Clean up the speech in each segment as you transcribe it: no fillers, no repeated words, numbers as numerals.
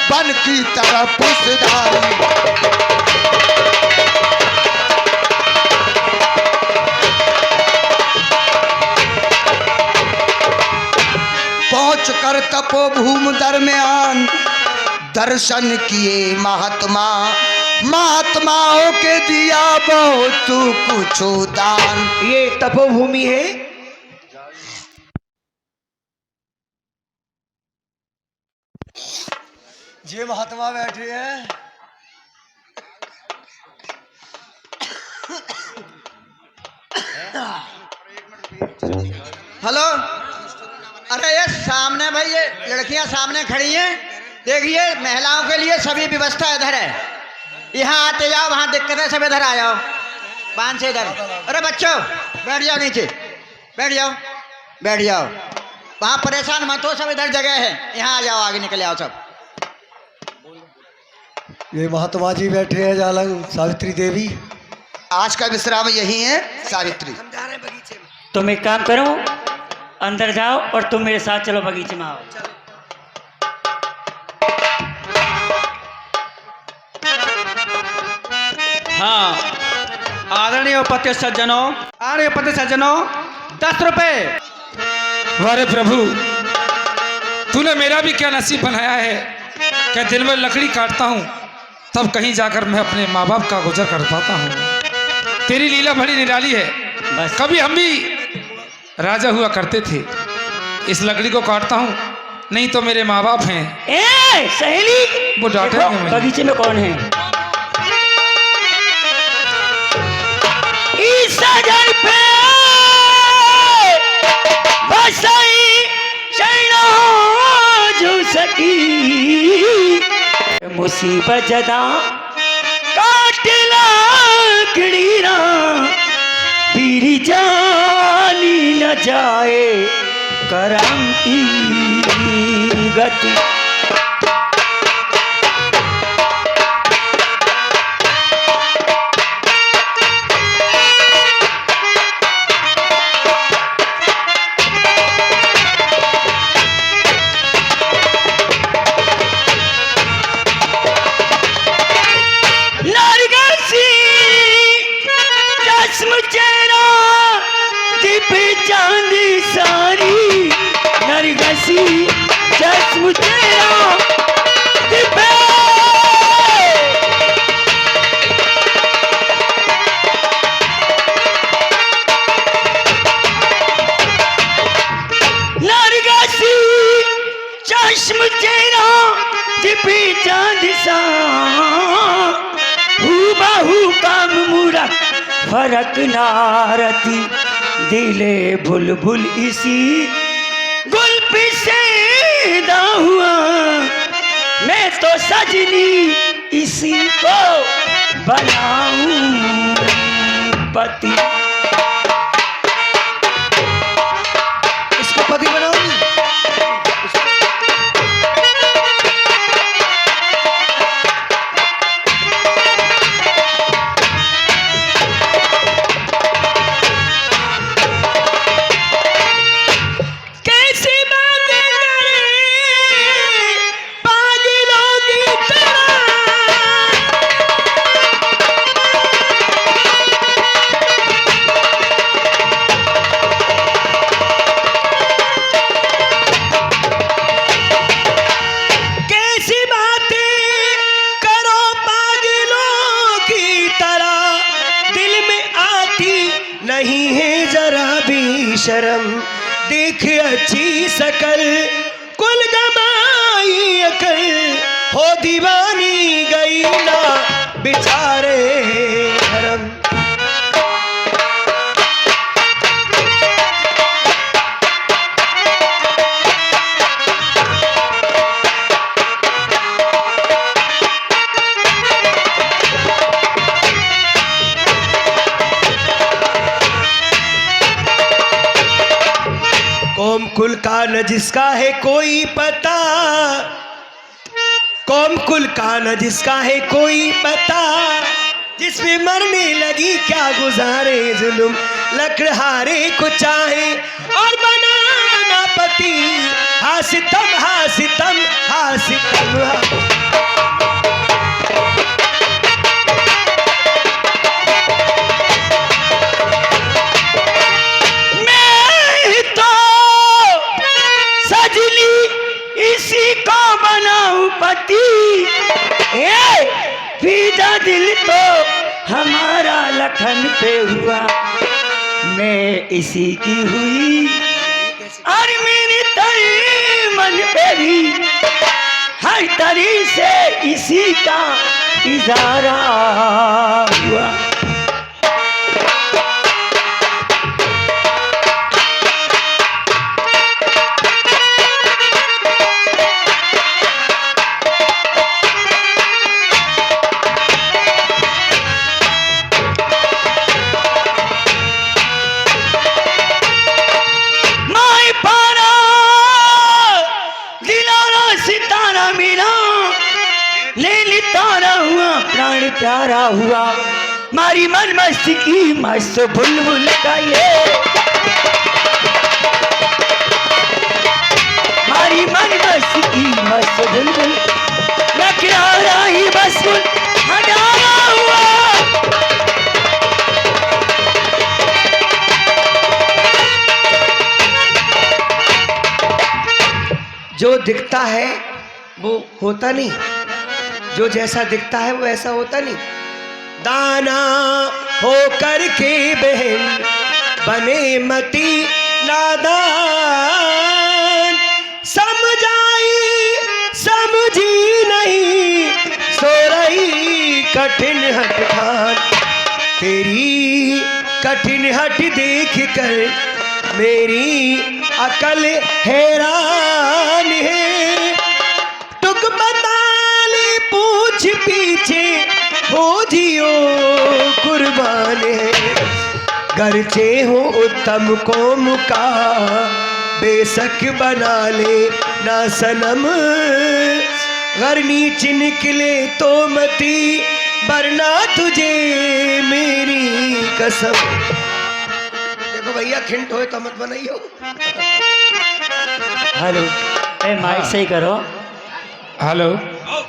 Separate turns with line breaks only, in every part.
बन की तरह पुसधारी। पहुंच कर तपोभूमि दरमियान दर्शन किए महात्मा, महात्माओं के दिया बहुत कुछ दान।
ये तपोभूमि है।
ये महात्मा बैठे हैं।
हेलो, अरे ये सामने भाई, ये लड़कियां सामने खड़ी हैं, देखिए महिलाओं के लिए सभी व्यवस्था इधर है। यहाँ आते जाओ, वहाँ दिक्कत है, सब इधर आ जाओ, पान से इधर। अरे बच्चों बैठ जाओ, नीचे बैठ जाओ, बैठ जाओ, वहाँ परेशान मत हो, सब इधर जगह है, यहाँ आ जाओ, आगे निकल आओ सब।
ये महात्मा जी बैठे हैं, जालंग सावित्री देवी। आज का विश्राम यही है सावित्री।
तुम एक काम करो, अंदर जाओ और तुम मेरे साथ चलो, बगीचे में आओ।
हाँ, आदरणीय उपस्थित सज्जनों, आदरणीय उपस्थित सज्जनों, 10 रुपए।
वारे प्रभु, तूने मेरा भी क्या नसीब बनाया है। क्या दिन में लकड़ी काटता हूँ तब कहीं जाकर मैं अपने माँ बाप का गुजर कर पाता हूँ। तेरी लीला बड़ी निराली है।
बस
कभी हम भी राजा हुआ करते थे। इस लकड़ी को काटता हूँ, नहीं तो मेरे माँ बाप हैं।
ए सहेली,
वो डांटेंगे मुझे।
बगीचे में कौन है? इस सजन पे बसाई शैनो जो सकी, मुसीबत जदा काटला खड़ीरा, पीरी जानी न जाए करम की गति। चांदी सारी नरगसी चश्म तेरा दिपे, नरगसी चश्म तेरा दिपे चांद सा, हूबहू काम मुरा फरक नारती, दिले बुलबुल इसी गुल पे सेदा हुआ, मैं तो सजनी इसी को बनाऊं पति।
इसको पति बनाऊंगी।
नहीं है जरा भी शर्म, देख अच्छी शकल कुल गमाई अकल, हो दीवानी गई ना बेचारे धर्म। कौम कुल का न जिसका है कोई पता, कौम कुल का न जिसका है कोई पता, जिसमें मरने लगी क्या गुजारे जुल्म, लकड़हारे को चाहे और बनाना पति, हासितम हासितम हासितम।
मोहब्बती, ए फिदा दिल तो हमारा लखन पे हुआ, मैं इसी की हुई और मेरे तरी मन पे भी हर तरी से इसी का इजारा हुआ। प्राण प्यारा हुआ, मारी मन मस्ती की मस्त बुलबुल का ये, मारी मन मस्ती की मस्त बुलबुल, लकड़ा ही बस हटाया हुआ।
जो दिखता है वो होता नहीं, जो जैसा दिखता है वो ऐसा होता नहीं। दाना हो कर के बहन बने मती नादान, समझाई समझी नहीं सो रही कठिन हट ठान, तेरी कठिन हट देख कर मेरी अकल हैरान है, टुक बता पूछ पीछे हो जियो कुर्बान है, गरचे हो उत्तम कोम का बेशक बना ले ना सनम, गर नीच निकले तो मती वरना तुझे मेरी कसम। देखो भैया खिंट हो तो मत बनाइयो।
हेलो, ए माइक सही करो।
हेलो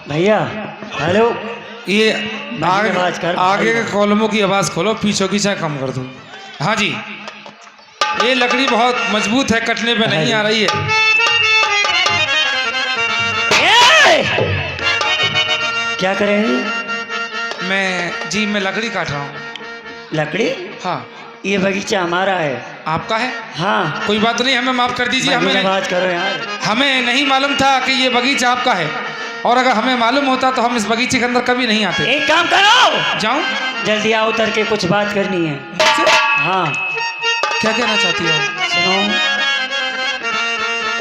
भैया, हेलो,
ये
आवाज कर,
आगे के कॉलमों की आवाज़ खोलो, पीछों की चाहे कम कर दो। हाँ जी, ये लकड़ी बहुत मजबूत है, कटने पे नहीं आ रही है।
क्या करेंगे?
मैं लकड़ी काट रहा हूँ।
लकड़ी?
हाँ।
ये बगीचा हमारा है।
आपका है?
हाँ।
कोई बात नहीं, हमें माफ कर दीजिए।
आवाज करो यार,
हमें नहीं मालूम था कि ये बगीचा आपका है, और अगर हमें मालूम होता तो हम इस बगीचे के अंदर कभी नहीं आते।
एक काम करो,
जाऊं?
जल्दी आओ, उतर के कुछ बात करनी है। हाँ।
क्या कहना चाहती हो?
सुनो,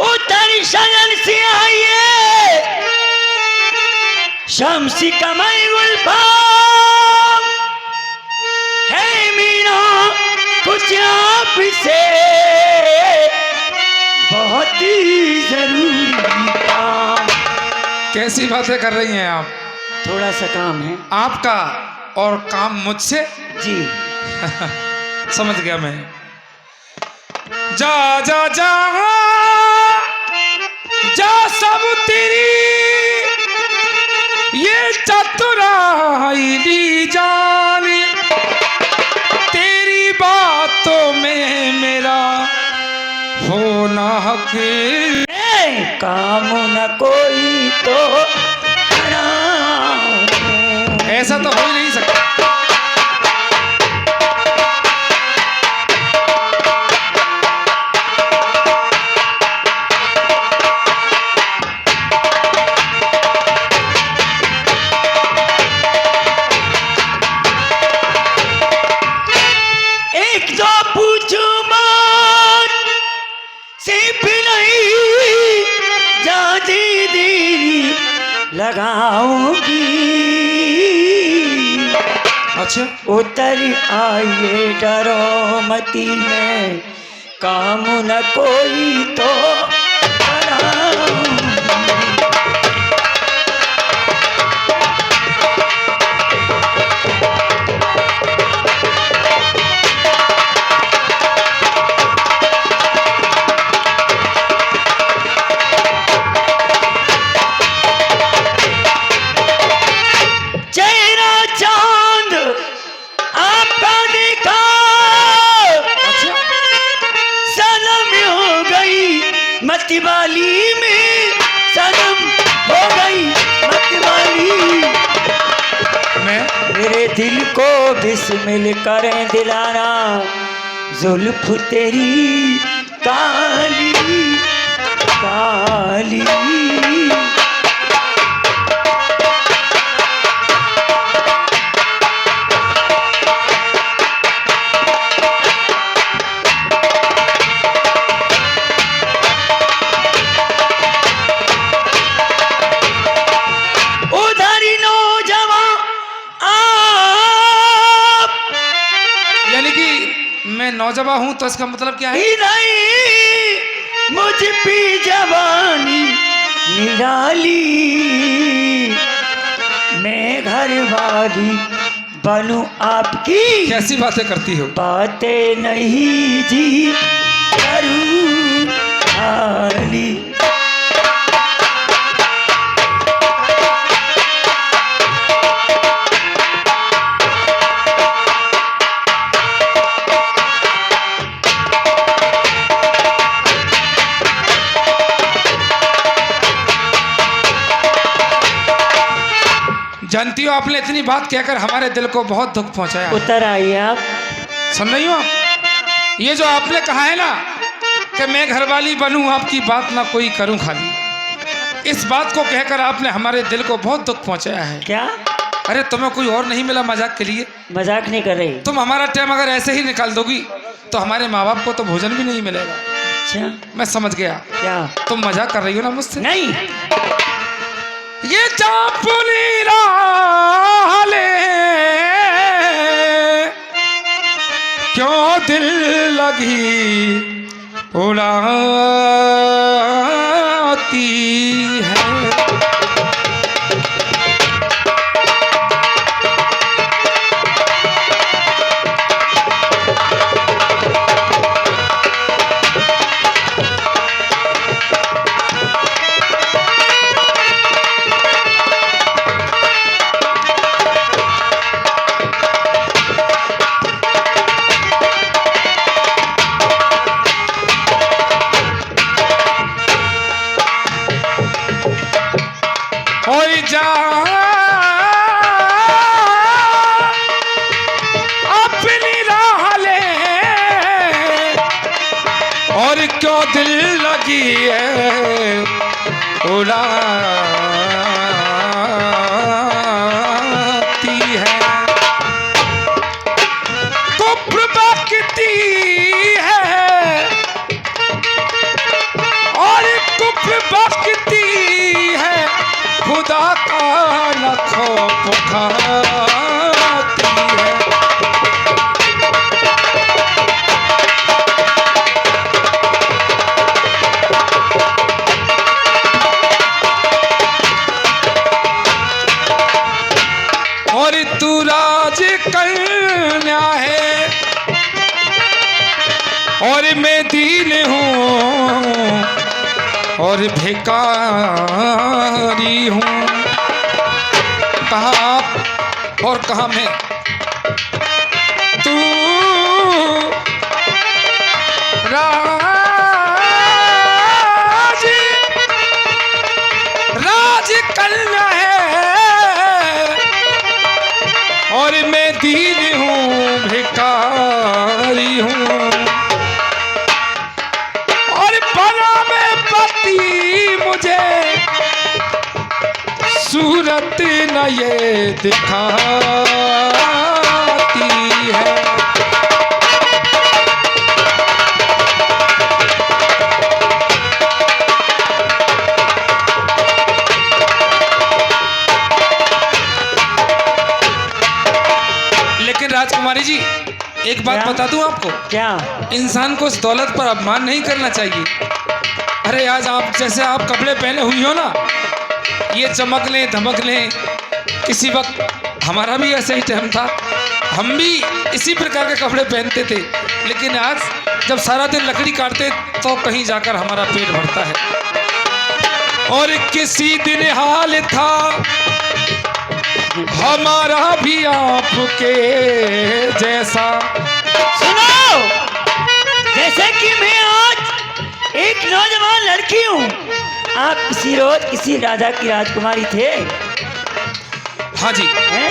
उतर शजन से आइए, शम्सी कमई गुलफाम है मीना, कुछ आप से बहुत ही जरूरी काम।
कैसी बातें कर रही हैं आप?
थोड़ा सा काम है
आपका और काम मुझसे?
जी।
समझ गया मैं। जा जा जा जा सब तेरी ये चतुराई जान, तेरी बातों में मेरा होना हक,
काम न कोई तो
ऐसा तो हो ही नहीं सकता।
एक जो पूछू मत सिर्फ नहीं, जाजी देरी लगाऊंगी।
अच्छा,
उतर आइए डरो मती में, काम न कोई तो कराऊंगी। वाली में सनम हो गई मतवाली।
मैं
मेरे दिल को बिस्मिल करें दिलाना, जुल्फ तेरी काली काली। उधारी नौजवान आप
यानी कि मैं नौजवान हूँ तो इसका मतलब क्या है?
ही नहीं, मुझ पे जवानी निराली। मैं घर वाली बनूं आपकी,
कैसी बातें करती हो?
बातें नहीं जी करूं खाली।
जानती हो आपने इतनी बात कहकर हमारे दिल को बहुत दुख पहुंचाया।
उतर आइए आप।
सुन रही हो आप? ये जो आपने कहा है ना कि मैं घरवाली बनूं आपकी बात ना कोई करूं खाली, इस बात को कहकर आपने हमारे दिल को बहुत दुख पहुंचाया है।
क्या
अरे तुम्हें कोई और नहीं मिला मजाक के लिए?
मजाक नहीं कर रही?
तुम हमारा टाइम अगर ऐसे ही निकाल दोगी तो हमारे माँ बाप को तो भोजन भी नहीं मिलेगा।
अच्छा
मैं समझ गया
क्या?
तुम मजाक कर रही हो ना मुझसे।
नहीं,
ये चापुली राले क्यों दिल लगी उड़ाती है। और जा अपनी राह ले और क्यों दिल लगी है उड़ाती है। कुफ्र बकती है और कुफ्र बकती है, खुदा का न खौफ खाती है। और तू राज कन्या है और मैं दीन हूँ और भिखारी हूँ। कहाँ आप और कहाँ मैं? तू राज कन्या है और मैं दीन हूँ भिखारी हूँ। और बना में पति मुझे सूरत न ये दिखाती है। लेकिन राजकुमारी जी एक बात
क्या?
बता दूं आपको,
क्या?
इंसान को इस दौलत पर अपमान नहीं करना चाहिए। अरे आज आप जैसे आप कपड़े पहने हुई हो ना, ये चमक लें धमक लें, किसी वक्त हमारा भी ऐसा ही टाइम था, हम भी इसी प्रकार के कपड़े पहनते थे। लेकिन आज जब सारा दिन लकड़ी काटते तो कहीं जाकर हमारा पेट भरता है। और किसी दिन हाल था हमारा भी आपके जैसा।
सुनो, जैसे कि मैं आज एक नौजवान लड़की हूँ आप किसी रोज किसी राजा की राजकुमारी थे?
हाँ जी,
हैं?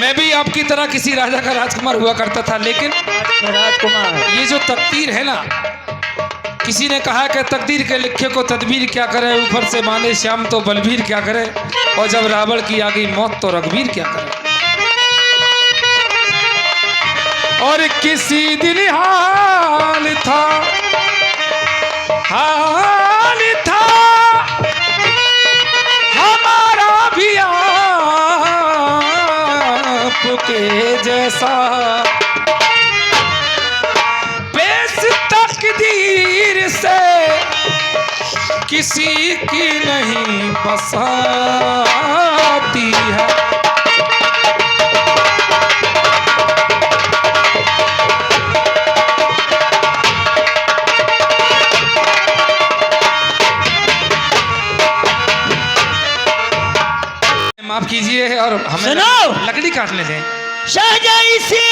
मैं भी आपकी तरह किसी राजा का राजकुमार हुआ करता था, लेकिन
अच्छा, राजकुमार।
ये जो तकदीर है ना, किसी ने कहा कि तकदीर के लिखे को तदबीर क्या करे, ऊपर से माने श्याम तो बलबीर क्या करे, और जब रावण की आ गई मौत तो रघुवीर क्या करे। और किसी दिन हाल था हमारा भी आपके जैसा, बेस तकदीर से किसी की नहीं बसाती है। माफ कीजिए और हमें
सुनो!
लकड़ी काटने दें।
शाहजहाँ से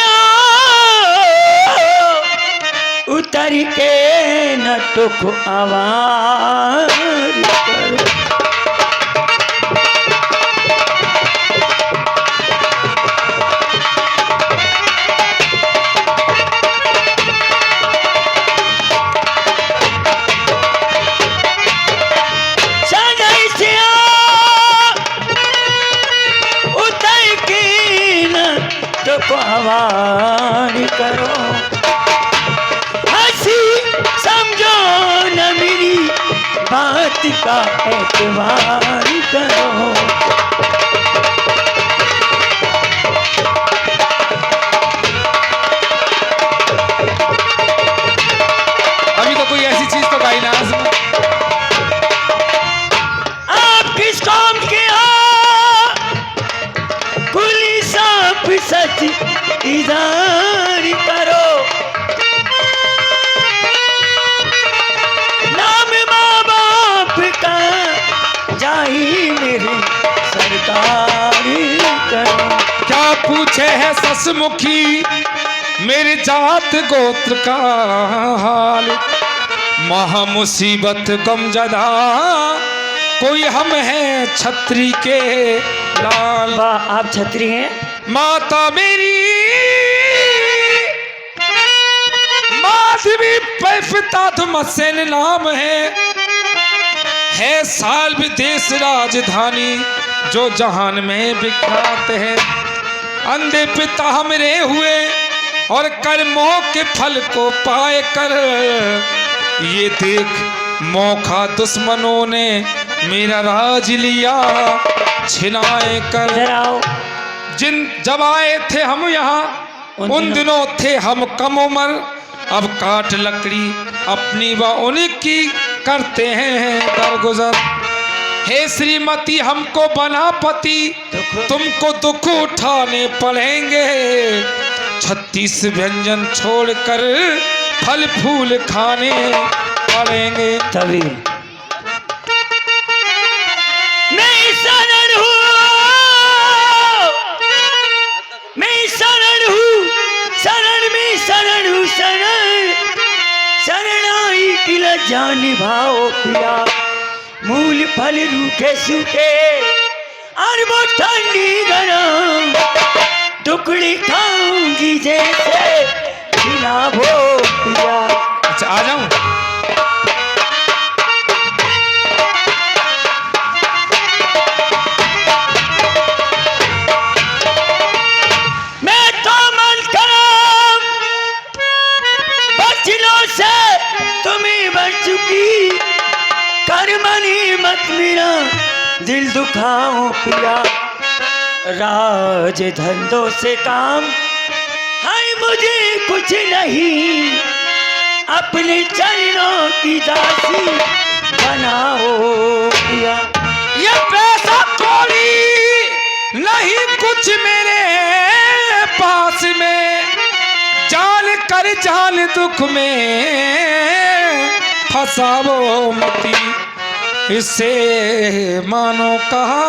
उतर के न तो आवाज करो। आवाज करो, हंसी समझो न मेरी बात का एतबार करो।
अभी तो कोई ऐसी चीज तो गाई ना।
आप किस कौम के हो? पुलिस आप सच इज़हार करो, नाम माँ बाप का जाही मेरे सरकार करो।
क्या पूछे है ससमुखी मेरे जात गोत्र का हाल, महा मुसीबत गमजदा कोई हम हैं छत्री के लाल।
वाह, आप छत्री हैं?
माता मेरी माधवी पिता तुमसेन नाम है साल विदेश राजधानी जो जहान में विख्यात है। अंधे पिता हमरे हुए और कर्मों के फल को पाए कर, ये देख मौका दुश्मनों ने मेरा राज लिया छिनाए कर। जब आए थे हम यहाँ उन दिनों थे हम कम उम्र, अब काट लकड़ी अपनी व उनकी करते हैं दरगुजर। हे श्रीमती हमको बना पति, तुमको दुख उठाने पड़ेंगे, 36 व्यंजन छोड़कर फल फूल खाने पड़ेंगे।
तभी मैं शरण हूँ, मैं शरण हूँ, शरण में शरण हूँ, शरणाई की लज्जा निभाओ पिया। मूल फल रूखे सूखे और वो ठंडी गरम, टुकड़ी खाऊंगी जैसे खिलाओ पिया।
अच्छा आ जाऊं?
मैं तो मन करम बचनों से तुम्हें बच चुकी, कर्मनी मत मेरा दिल दुखाओ पिया। राज धंधों से काम है मुझे कुछ नहीं, अपने चरणों की दासी बनाओ पिया।
ये पैसा कौड़ी नहीं कुछ मेरे पास में, जान कर जान दुख में फसावो मती। इससे मानो कहा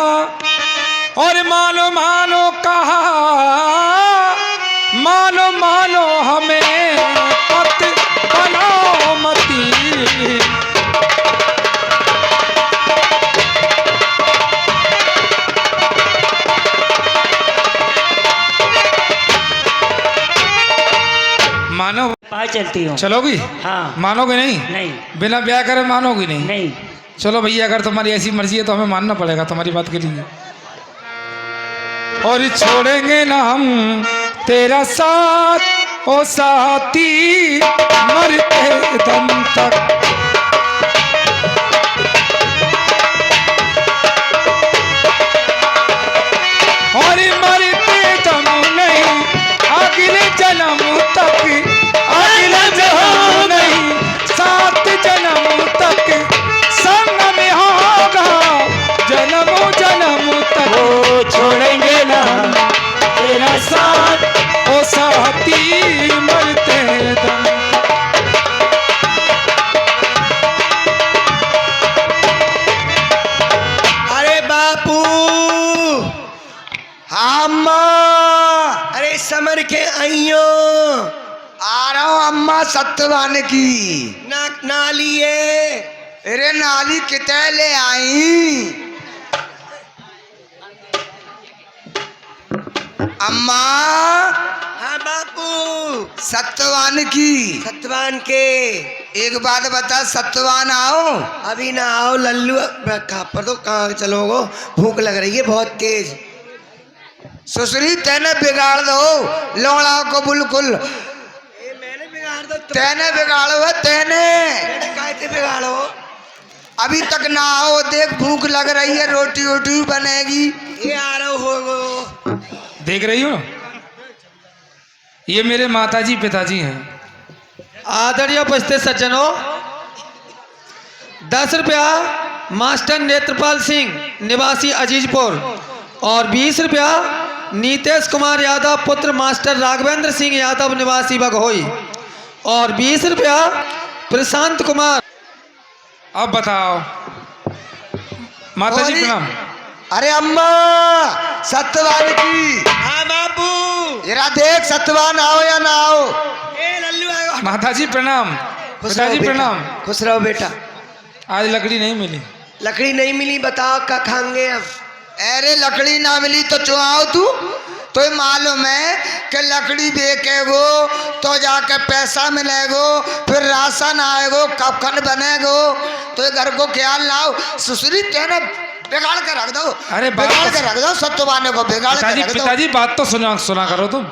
और मानो मानो कहा, मानो मानो हमें पत बनाओ मती।
चलती हूँ।
चलोगी?
हाँ।
मानोगे नहीं?
नहीं
बिना ब्याह करे मानोगी नहीं?
नहीं।
चलो भैया, अगर तुम्हारी ऐसी मर्जी है तो हमें मानना पड़ेगा तुम्हारी बात के लिए। और छोड़ेंगे ना हम तेरा साथ ओ साथी, मरते दम तक। और मरते दम नहीं, अगले जन्म तक, अगले जन्म नहीं, सात जन्म तक संग में होगा, जन्म जन्म तक।
वो छोड़ेंगे ना तेरा साथ।
ओ साथी मरते दम तक।
अरे बापू,
हाँ अम्मा,
अरे समर के आइयो।
आ रहा हूँ अम्मा सत्यवान की।
ना लिए।
अरे नाली कितने ले आई अम्मा?
हाँ बापू।
सत्यवान की।
सतवान के।
एक बात बता, सत्यवान आओ।
अभी ना आओ लल्लू, कहाँ पर तो कहाँ चलोगो, भूख लग रही है बहुत तेज।
सुसरी तेने बिगाड़ दो लौड़ाओ को बिल्कुल।
मैंने बिगाड़ दो
तेने बिगाड़ो है तेने।
कैसे बिगाड़ो?
अभी तक ना आओ, देख भूख लग रही है, रोटी वोटी बनेगी।
ये आ रहा हो।
देख रही हो, ये मेरे माताजी पिताजी हैं।
आदरणीय उपस्थित सज्जनों, 10 रुपया मास्टर नेत्रपाल सिंह निवासी अजीजपुर और 20 रुपया नीतेश कुमार यादव पुत्र मास्टर राघवेंद्र सिंह यादव निवासी बघोई और 20 रुपया प्रशांत कुमार।
अब बताओ माताजी
और-
प्रणाम।
अरे अम्मा सत्यवान की।
हाँ बापू।
जरा देख सत्यवान आओ या ना आओ।
ए लल्लू आएगा।
माताजी प्रणाम,
खुश रहो
पिताजी
बेटा,
प्रणाम।
खुश रहो बेटा।
आज लकड़ी नहीं मिली।
लकड़ी नहीं मिली, बताओ क्या खाएंगे अब?
अरे लकड़ी ना मिली तो चुआओ तू। तो मालूम है कि लकड़ी बेचेगो तो जाके पैसा मिलेगो, फिर राशन आएगो, कफन बनेगो, तो घर को ख्याल लाओ। सुसरी तेने बिगाड़ के रख दो।
अरे बात
बिगाड़
तो-
के रख दो, सत्यवान को बिगाड़ के
पिताजी
रख दो।
पिताजी बात तो सुना करो तुम।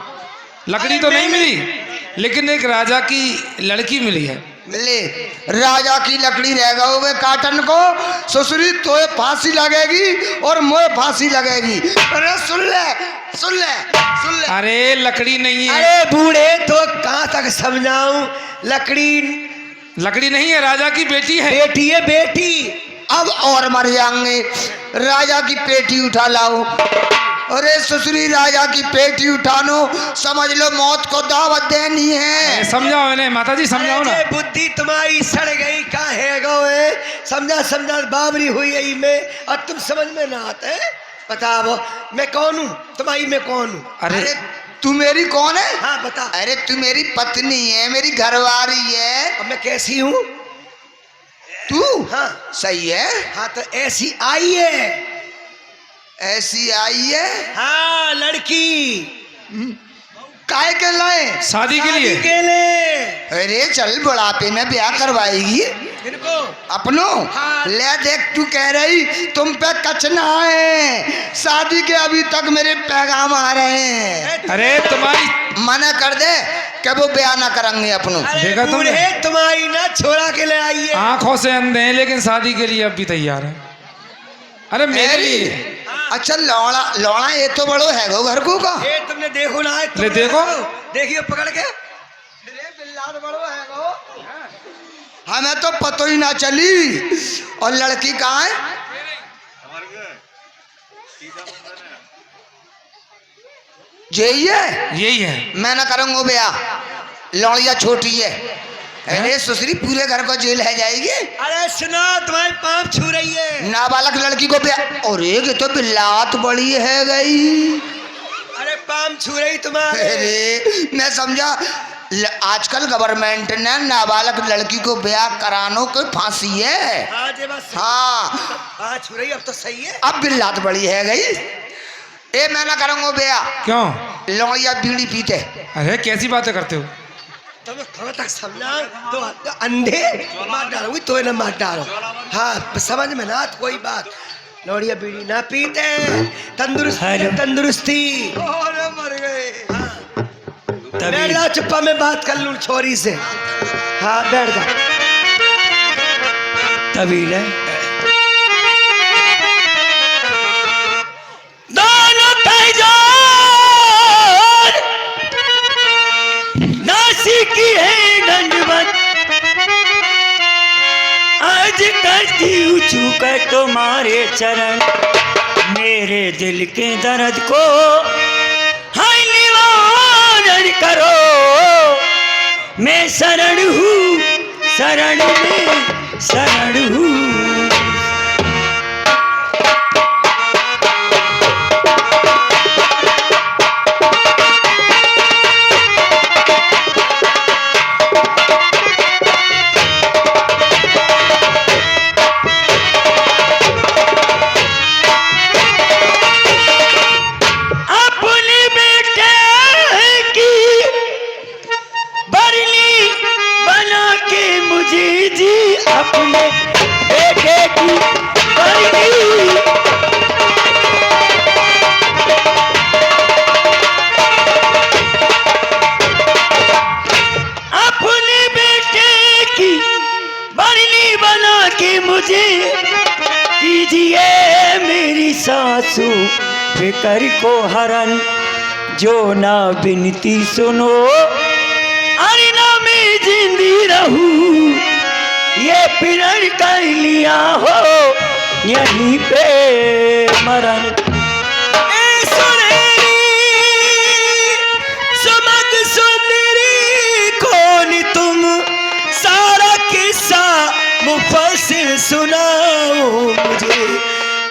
लकड़ी तो नहीं मिली, लेकिन एक राजा की लड़की मिली है।
ले राजा की लकड़ी रह गए काटन को। ससुरी तो फांसी लगेगी और मोए फांसी लगेगी। अरे सुन ले सुन ले सुन ले।
अरे लकड़ी नहीं है।
अरे बूढ़े तो कहाँ तक समझाऊं?
लकड़ी नहीं है, राजा की बेटी है।
बेटी है बेटी।
अब और मर जाएंगे। राजा की पेटी उठा लाओ। अरे ससुरी राजा की पेटी उठानो, समझ लो मौत को दावत देनी है।
समझाओ इन्हें माताजी, समझाओ ना।
अरे बुद्धि तुम्हारी सड़ गई काहे गए? समझा बाबरी हुई है में, और तुम समझ में ना आते। बताओ मैं कौन हूँ? तुम्हारी मैं कौन हूँ?
अरे तू मेरी कौन है?
हाँ बता।
अरे तू मेरी पत्नी है, मेरी घरवाली है।
अब मैं कैसी हूँ?
तू
हाँ
सही है।
हाँ तो ऐसी आई है।
ऐसी आई है।
हाँ लड़की।
काय के लाए?
शादी के लिए।
के लिए।
अरे चल बुढ़ापे में ब्याह करवाएगी
इनको
अपनो।
हाँ।
ले देख तू कह रही तुम पे कचना है, शादी के अभी तक मेरे पैगाम आ रहे हैं।
अरे तुम्हारी
मना कर दे कि वो ब्याह ना करेंगे अपनो।
अरे
देखा तुमने?
बूढ़े तुम्हारी ना छोड़ा के ले आई है।
आंखों से अंधे हैं, लेकिन शादी के लिए अब भी तैयार है। अरे मेरे लिए।
अच्छा लौड़ा लौड़ा ये तो बड़ो है गो घर को का।
ये तुमने देखो ना है,
ले देखो।
देखिए पकड़ के।
हमें तो पतो ही ना चली। और लड़की कहाँ है? यही है।
यही है।
मैं ना करूंगा ब्याह, लौड़िया छोटी है। अरे सुसरी पूरे घर को जेल है जाएगी।
अरे सुनो तुम्हारी पाँव छू रही है।
नाबालक लड़की को ब्याह। और ये तो बिल्लात बड़ी है गई।
अरे पाँव छू रही तुम्हारे।
अरे मैं समझा आजकल गवर्नमेंट ने नाबालक लड़की को ब्याह करानो कोई फांसी है।
हाँ जी बस।
हाँ
हाँ छू रही, अब तो सही है।
अब बिल्लात बड़ी है गई। ए मैं ना करूंगा ब्याह।
क्यों?
लौड़िया बीड़ी पीते।
अरे कैसी बातें करते हो?
तुम्हें कहाँ तक समझा तो अंधे मार डालोगी तो ना मार डालो। हाँ समझ में ना तो कोई बात। लोड़िया बीड़ी ना पीते, तंदुरुस्ती। मर गए। बैठ जाओ चुप्पा, में बात कर लूं छोरी से। हाँ बैठ जा।
तभी ले दोनों पैजार नासिक की है दंडवत, आज करती हूँ छूकर तुम्हारे चरण, मेरे दिल के दर्द को हाय निवारण करो। मैं शरण हूँ, शरण में शरण हूँ। अपने बेटे की अपने बेटे की बरनी बना के मुझे कीजिए मेरी सासू फिकर को हरण, जो ना बिनती सुनो अरे ना मैं जिंदी रहूं, ये पिरण कर लिया हो यहीं पे मरण। सुमग सुंदरी कौन तुम, सारा किस्सा मुफस्सिल सुनाओ मुझे,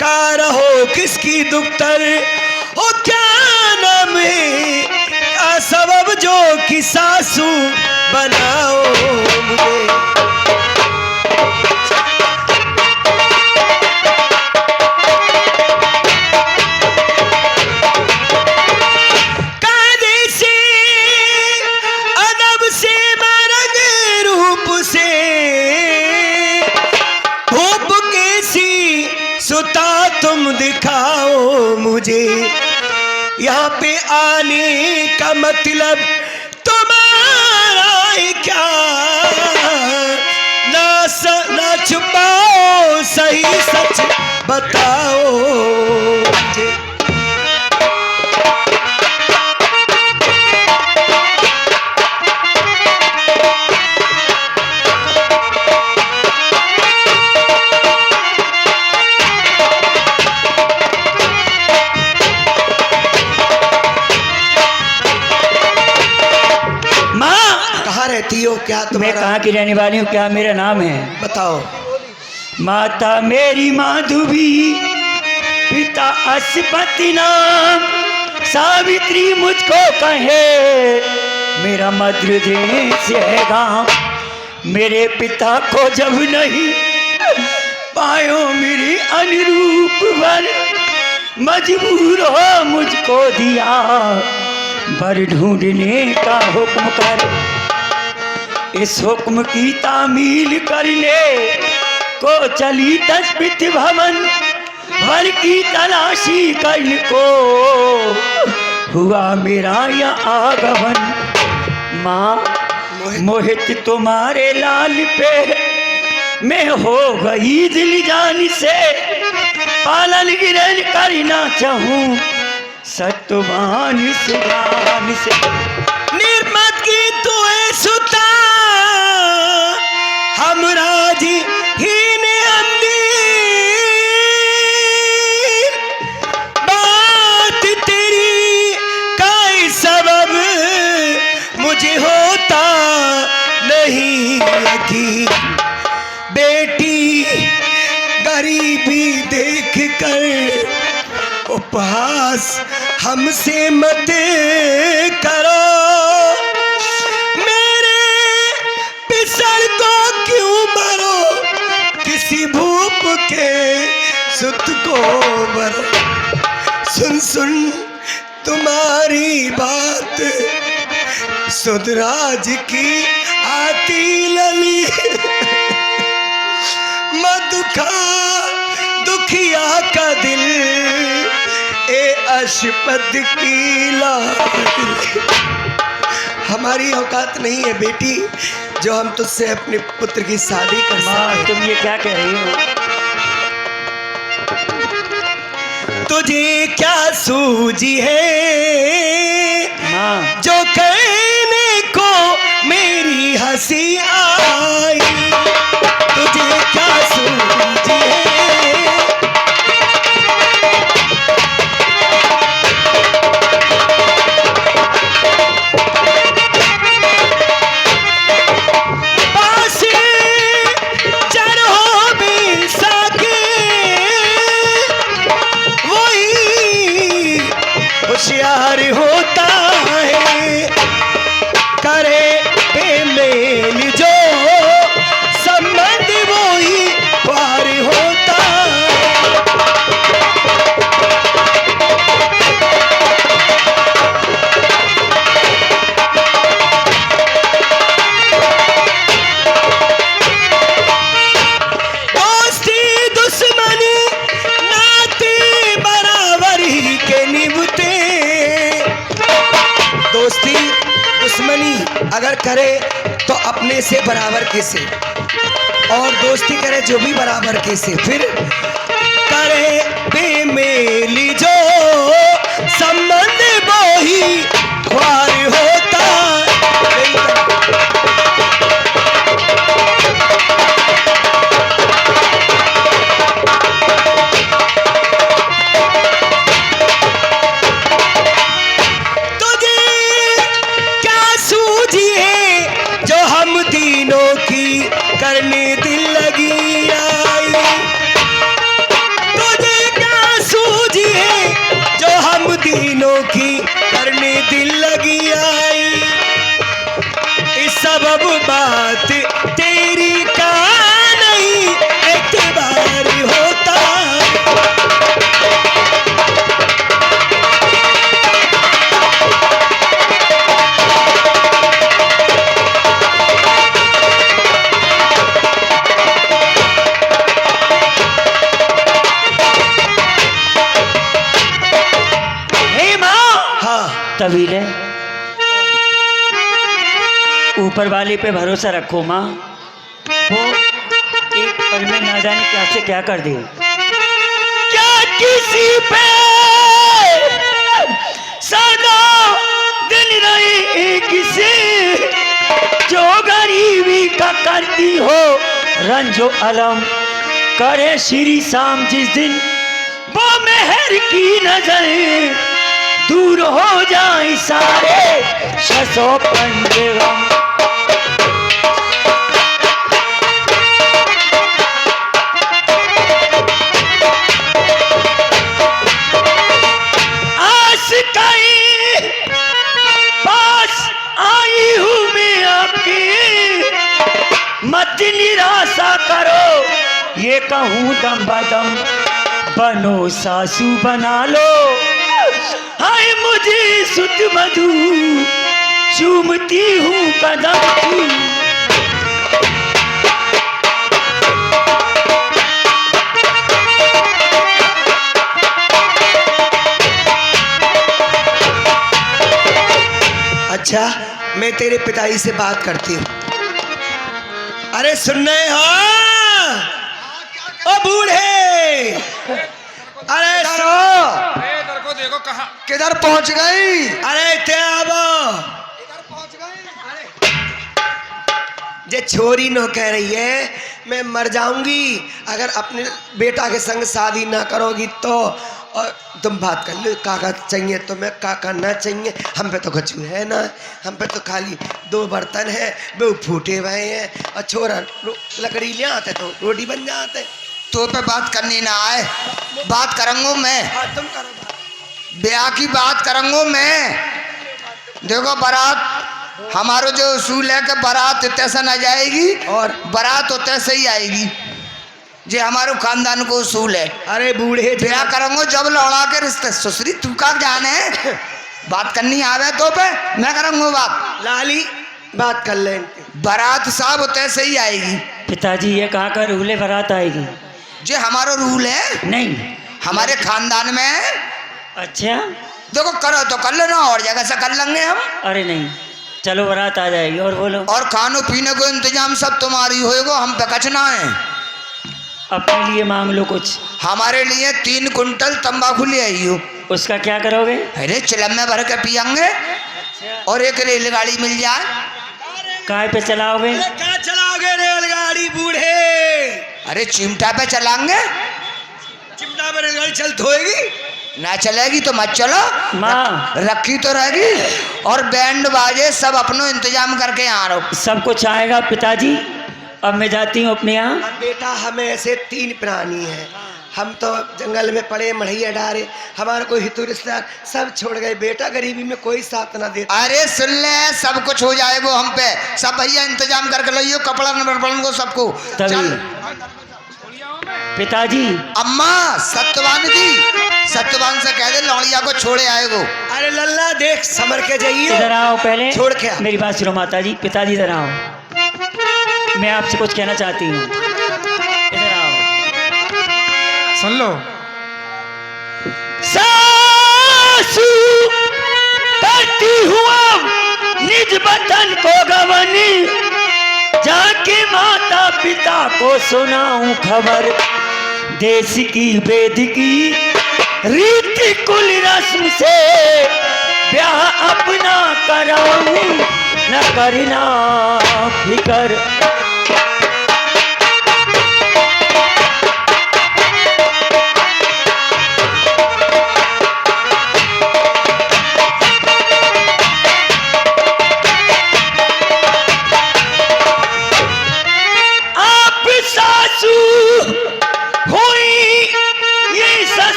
का रहो किसकी दुख्तर हो क्या नाम है, क्या सबब जो कि सासू बनाओ मुझे। तुम दिखाओ मुझे, यहाँ पे आने का मतलब तुम्हारा क्या, ना छुपाओ सही सच बताओ मुझे।
क्या
मैं कहाँ की रहने वाली हूँ, क्या मेरा नाम है
बताओ।
माता मेरी माधुवी, पिता अशुपति नाम, सावित्री मुझको कहे मेरा मध्य देश है गाँव। मेरे पिता को जब नहीं पायो मेरी अनुरूप वर, मजबूर हो मुझको दिया वर ढूंढने का हुक्म कर। इस हुक्म की तामील करने को चली तस्बित भवन, वर की तलाशी करने को हुआ मेरा यह आगमन। माँ मोहित तुम्हारे लाल पे मैं हो गई दिल जान से, पालन गिरन करना चाहूँ सत्यवान सुजान से। निर्मत की तू सुता हम राजी ही ने अंदीर, बात तेरी का सबब मुझे होता नहीं यकीन। बेटी गरीबी देख कर उपहास हमसे मत करो, मेरे पिसर को क्यों मरो, किसी भूप के सुत को मरो। सुन सुन तुम्हारी बात
सुधराज की आती लली मधुखा दुखिया का दिल ए अशपद की लाल। हमारी औकात नहीं है बेटी जो हम तुझसे अपने पुत्र की शादी कर
माँ
सकें।
तुम ये क्या कह रही हो?
तुझे क्या सूझी है
माँ
जो कहने को मेरी हंसी आई? तुझे क्या सूझी है? पासे चढ़ो भी सके वही होशियार होता है, करे बेमेल जो संबंध वही पार होता है। दोस्ती दुश्मनी नाते बराबर ही के निभते। दोस्ती दुश्मनी अगर करे तो अपने से बराबर के से, और दोस्ती करे जो भी बराबर के से, फिर करे बेमेली जो संबंध वही ख्वार होता। तुझे क्या सूझी है जो हम तीनों की करने दिल लगी आई? तुझे क्या सूझी है जो हम तीनों की करने दिल लगी आई? इस सबब बात तेरी का नहीं एतबार होता।
हे माँ
हाँ
तवीले ऊपर वाले पे भरोसा रखो माँ, वो एक पल में ना जाने क्या से क्या कर दे।
क्या किसी पे
सदा दिल रही किसे जो गरीबी का करती हो रंजो अलम, करे श्री शाम जिस दिन वो मेहर की नजर दूर हो जाए सारे शसो पंजे गम। आशिकाई पास आई हूँ मैं आपकी, मत निराशा करो ये कहूँ दम बदम, बनो सासू बना लो हाय मुझे सुध मधु चूमती हूँ कदम की।
अच्छा मैं तेरे पिताजी से बात करती हूँ। अरे सुन रहे हो ओ बूढ़े? अरे
इधर को देखो कहाँ।
किधर पहुंच गई?
अरे ते आबो जे छोरी नो कह रही है मैं मर जाऊंगी अगर अपने बेटा के संग शादी ना करोगी तो। और तुम बात कर लो काका चाहिए तुम्हें काका ना चाहिए, हम पे तो कुछ है ना, हम पे तो खाली 2 बर्तन है वो फूटे हुए हैं, और छोरा लकड़ी ले आते तो रोटी बन जाते।
तो पे बात करनी ना आए, बात करूंगा मैं,
हाँ तुम करो बात।
ब्याह की बात करूंगा मैं। देखो बारात हमारो जो उसूल है कि बारात तैसा ना जाएगी और बारात तैसे ही आएगी, जे हमारे खानदान को उसूल है।
अरे बूढ़े
ब्याह करूंगा जब लौड़ा के रिश्ते ससुरी तू का जाने बात करनी आवे तो पे मैं करूँगा बात।
लाली बात कर ले।
बारात साहब तैसे ही आएगी।
पिताजी ये कहाँ का रूल है बारात आएगी?
जे हमारा रूल है,
नहीं।
हमारे खानदान में है।
अच्छा।
देखो करो तो कर लेना, और जगह से कर लेंगे हम।
अरे नहीं, चलो बारात आ जाएगी। और बोलो।
और खाने पीने को इंतजाम सब तुम्हारी होएगा, हम पे कचना है।
अपने लिए मांग लो कुछ।
हमारे लिए 3 कुंटल तंबाकू ले आई हो।
उसका क्या करोगे?
अरे चिलम में भर के पियेंगे। और एक रेलगाड़ी मिल जाए।
काय पे चलाओगे?
कहाँ चलाओगे रेलगाड़ी बूढ़े?
अरे चिमटा पे चलाएंगे।
चिमटा पे रेलगाड़ी चल होएगी?
ना चलेगी तो मत चलो,
माँ
रखी तो रहेगी। और बैंड बाजे सब अपनो इंतजाम करके यहाँ रहो।
सब कुछ आएगा पिताजी। अब मैं जाती हूँ अपने यहाँ।
अब बेटा हमें ऐसे 3 प्राणी हैं, हम तो जंगल में पड़े मढ़ैया डारे, हमारा कोई हितू रिश्तेदार सब छोड़ गए। बेटा गरीबी में कोई साथ ना देता।
अरे सुन ले, सब कुछ हो जाएगा हम पे। सब भैया इंतजाम करके लाइयो, कपड़ा नंबर को सबको।
तभी
चल
पिताजी।
अम्मा सत्यवान जी, सत्यवान से कह दे लौड़िया को छोड़े आएगो।
अरे लल्ला देख समर के जाइए।
इधर आओ पहले।
छोड़ के आ।
मेरी बात सुनो माता जी। पिताजी इधर आओ, मैं आपसे कुछ कहना चाहती हूँ। इधर आओ।
सुन लो।
सासू करती हुआ निज वतन को गवनी, जाके माता पिता को सुनाऊं खबर। देश की वेद की रीति कुल रस्म से ब्याह अपना कराऊं, न करना फिकर।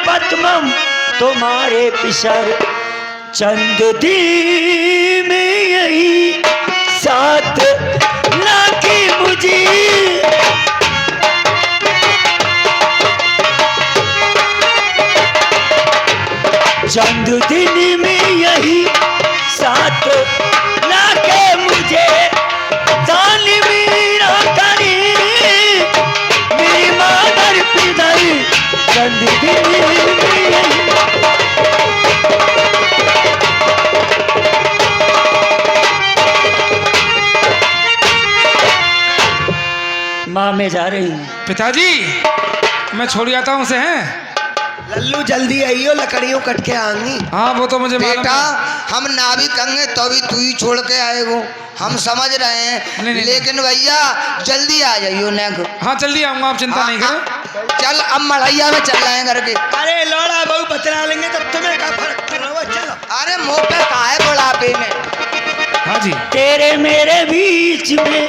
पद्मम तुम्हारे पिसर, चंद दी में यही साथ लागी मुझे। चंद दिन में यही साथ लागे मुझे। जालिमी ना करी मेरी मादर पिदर, चंद दिन में यही। माँ मैं जा रही हूँ।
पिताजी मैं छोड़ आता हूँ उसे। हैं
लल्लू जल्दी आइयो, लकड़ियों कट के आएंगी।
हाँ वो तो मुझे मालूम
बेटा
है।
हम ना भी कहेंगे तो भी तू ही छोड़ के आएगो, हम समझ रहे हैं।
नहीं।
लेकिन भैया जल्दी आ जाइयो ने।
हाँ जल्दी आऊँगा, आप चिंता नहीं करें।
चल अब मढ़ैया में चल रहे हैं करके।
अरे लौड़ा बहू बतला लेंगे तब तुम्हें क्या फर्क कर रहा है। चलो।
अरे मुँह पे काहे बुढ़ापे में।
हाँ जी।
तेरे मेरे बीच में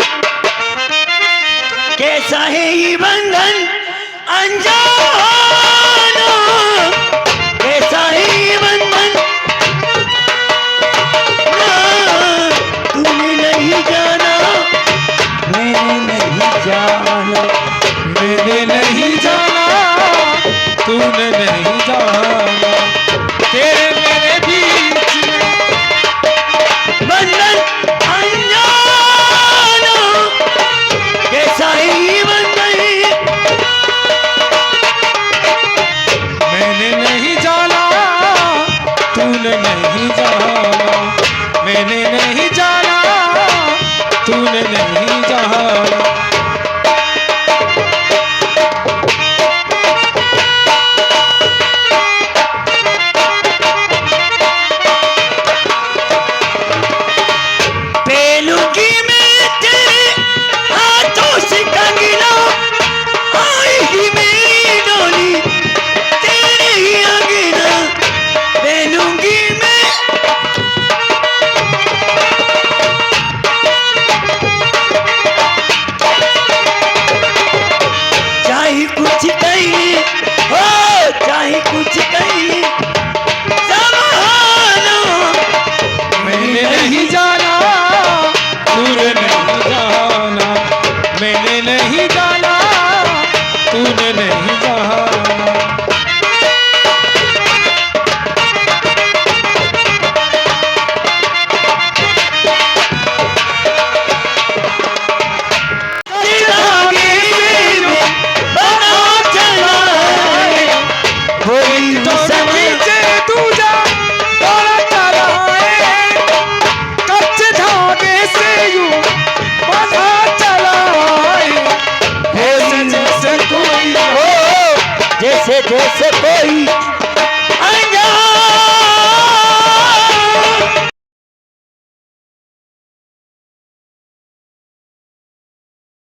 कैसा है ये बंधन अनजाना, कैसा है ये बंधन। तूने नहीं जाना, मैंने नहीं जाना,
मैंने नहीं जाना, तूने नहीं जाना, तेरे मेरे बीच में
बंधन अनजाना, कैसा है ये बंधन।
मैंने नहीं जाना, तूने नहीं जाना, मैंने नहीं जाना, तूने नहीं जाना।
पेलुगी में तेरे हाथों से कंगना, आएगी मेरी डोली तेरे ही अंगना। पेलुगी में चाहे कुछ कहीं हो, चाहे कुछ कहीं संभालो।
मैंने नहीं जाना, तूने नहीं जाना, मैंने नहीं जाना, तूने नहीं जाना।
जैसे